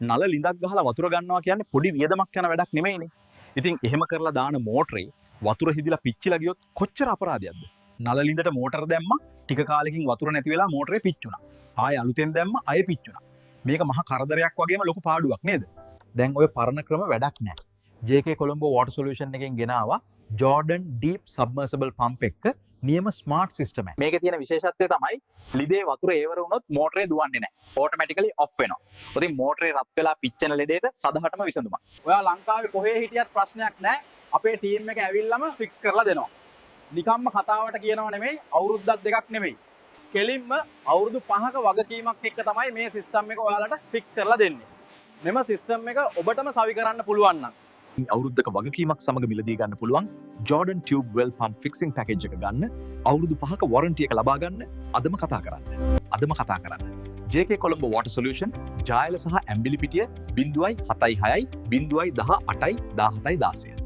නල ලිඳක් ගහලා වතුර ගන්නවා කියන්නේ පොඩි වියදමක් යන වැඩක් නෙමෙයිනේ. ඉතින් එහෙම කරලා දාන මෝටරේ වතුර හිදිලා පිච්චිලා ගියොත් කොච්චර අපරාධයක්ද? නල ලිඳට මෝටර දැම්මා ටික කාලෙකින් වතුර නැති වෙලා මෝටරේ පිච්චුණා. ආයෙ අලුතෙන් දැම්මා ආයෙ පිච්චුණා. මේක මහා කරදරයක් වගේම ලොකු පාඩුවක් නේද? දැන් ඔය පරණ ක්‍රම වැඩක් නැහැ. JK Colombo Water Solution එකෙන් ගෙනාවා Jordan Deep Submersible Pump එක නියම ස්මාර්ට් සිස්ටම් එක. මේකේ තියෙන විශේෂත්වය තමයි ලිදේ වතුර ඒවර වුණොත් මෝටරේ දුවන්නේ නැහැ. ඕටෝමැටිකලි ඔෆ් වෙනවා. ඉතින් මෝටරේ රත් වෙලා පිච්චෙන ලෙඩේට සදහටම විසඳුමක්. ඔයා ලංකාවේ කොහේ හිටියත් ප්‍රශ්නයක් නැහැ. අපේ ටීම් එක ඇවිල්ලාම ෆික්ස් කරලා දෙනවා. නිකම්ම කතාවට කියනව නෙමෙයි, අවුරුද්දක් දෙකක් නෙමෙයි. කෙලින්ම අවුරුදු 5ක වගකීමක් එක්ක තමයි මේ සිස්ටම් එක ඔයාලට ෆික්ස් කරලා දෙන්නේ. මෙම සිස්ටම් එක ඔබටම සවි කරන්න පුළුවන් නම් අවුරුද්දක වගකීමක් සමග මිලදී ගන්න පුළුවන් Jordan Tube Well Pump Fixing Package එක ගන්න. අවුරුදු 5ක warranty එක ලබා ගන්න. අදම කතා කරන්න. JK Colombo Water Solution ජායල සහ ඇම්බිලිපිටිය 076 018 17 16